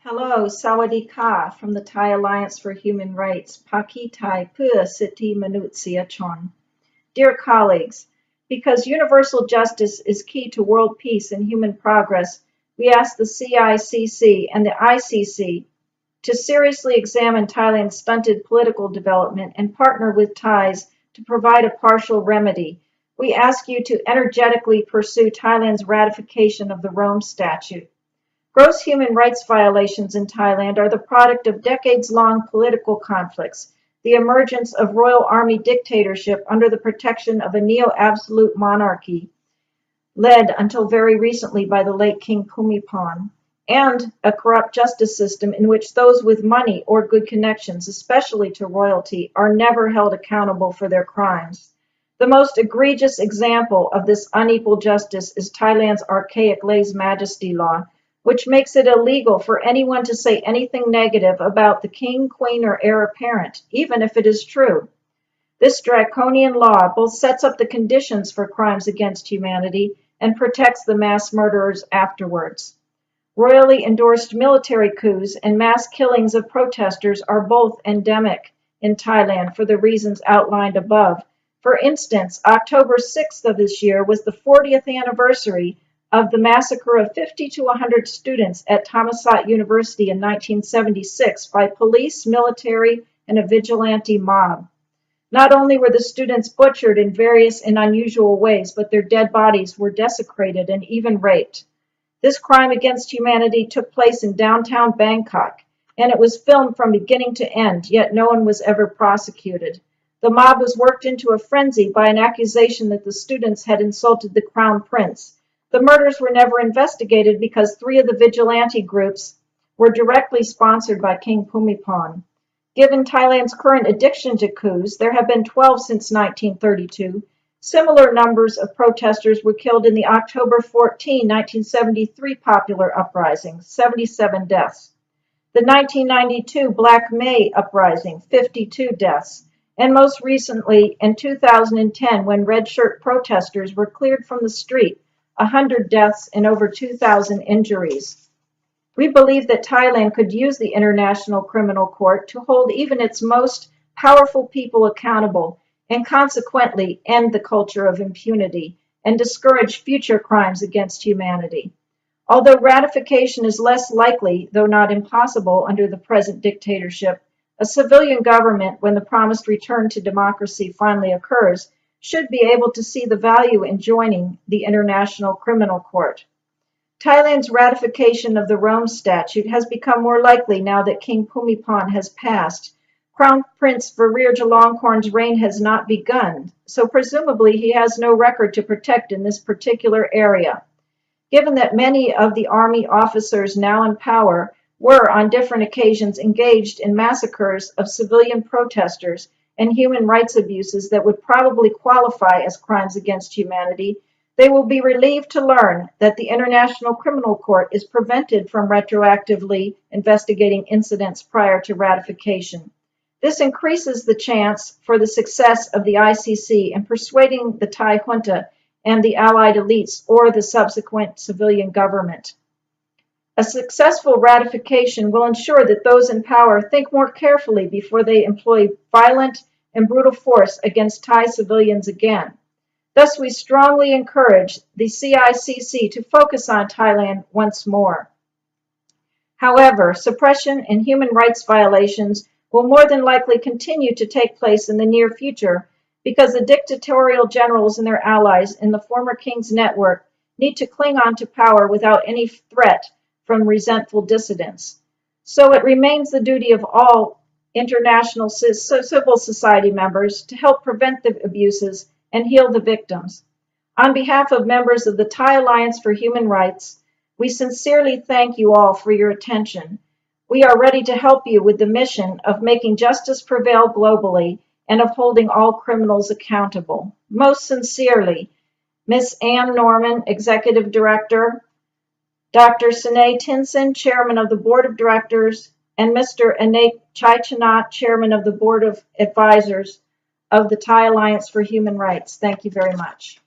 Hello, Sawadee Ka from the Thai Alliance for Human Rights, Paki Thai Pua Siti Manutsia Chon. Dear colleagues, because universal justice is key to world peace and human progress, we ask the CICC and the ICC to seriously examine Thailand's stunted political development and partner with Thais to provide a partial remedy. We ask you to energetically pursue Thailand's ratification of the Rome Statute. Gross human rights violations in Thailand are the product of decades-long political conflicts, the emergence of royal army dictatorship under the protection of a neo-absolute monarchy, led until very recently by the late King Bhumibol, and a corrupt justice system in which those with money or good connections, especially to royalty, are never held accountable for their crimes. The most egregious example of this unequal justice is Thailand's archaic lèse-majesty law, which makes it illegal for anyone to say anything negative about the king, queen, or heir apparent, even if it is true. This draconian law both sets up the conditions for crimes against humanity and protects the mass murderers afterwards. Royally endorsed military coups and mass killings of protesters are both endemic in Thailand for the reasons outlined above. For instance, October 6th of this year was the 40th anniversary of the massacre of 50 to 100 students at Thammasat University in 1976 by police, military, and a vigilante mob. Not only were the students butchered in various and unusual ways, but their dead bodies were desecrated and even raped. This crime against humanity took place in downtown Bangkok, and it was filmed from beginning to end, yet no one was ever prosecuted. The mob was worked into a frenzy by an accusation that the students had insulted the crown prince. The murders were never investigated because 3 of the vigilante groups were directly sponsored by King Bhumibol. Given Thailand's current addiction to coups, there have been 12 since 1932. Similar numbers of protesters were killed in the October 14, 1973 popular uprising, 77 deaths. The 1992 Black May uprising, 52 deaths. And most recently, in 2010, when red shirt protesters were cleared from the street, 100 deaths and over 2,000 injuries. We believe that Thailand could use the International Criminal Court to hold even its most powerful people accountable and consequently end the culture of impunity and discourage future crimes against humanity. Although ratification is less likely, though not impossible, under the present dictatorship, a civilian government, when the promised return to democracy finally occurs, should be able to see the value in joining the International Criminal Court. Thailand's ratification of the Rome Statute has become more likely now that King Bhumibol has passed. Crown Prince Virir Jalongkorn's reign has not begun, so presumably he has no record to protect in this particular area. Given that many of the army officers now in power were on different occasions engaged in massacres of civilian protesters and human rights abuses that would probably qualify as crimes against humanity, they will be relieved to learn that the International Criminal Court is prevented from retroactively investigating incidents prior to ratification. This increases the chance for the success of the ICC in persuading the Thai junta and the allied elites or the subsequent civilian government. A successful ratification will ensure that those in power think more carefully before they employ violent and brutal force against Thai civilians again. Thus, we strongly encourage the CICC to focus on Thailand once more. However, suppression and human rights violations will more than likely continue to take place in the near future because the dictatorial generals and their allies in the former king's network need to cling on to power without any threat from resentful dissidents. So it remains the duty of all international civil society members to help prevent the abuses and heal the victims. On behalf of members of the Thai Alliance for Human Rights, we sincerely thank you all for your attention. We are ready to help you with the mission of making justice prevail globally and of holding all criminals accountable. Most sincerely, Ms. Anne Norman, Executive Director, Dr. Sinay Tinson, Chairman of the Board of Directors, and Mr. Anek Chaichanat, Chairman of the Board of Advisors of the Thai Alliance for Human Rights. Thank you very much.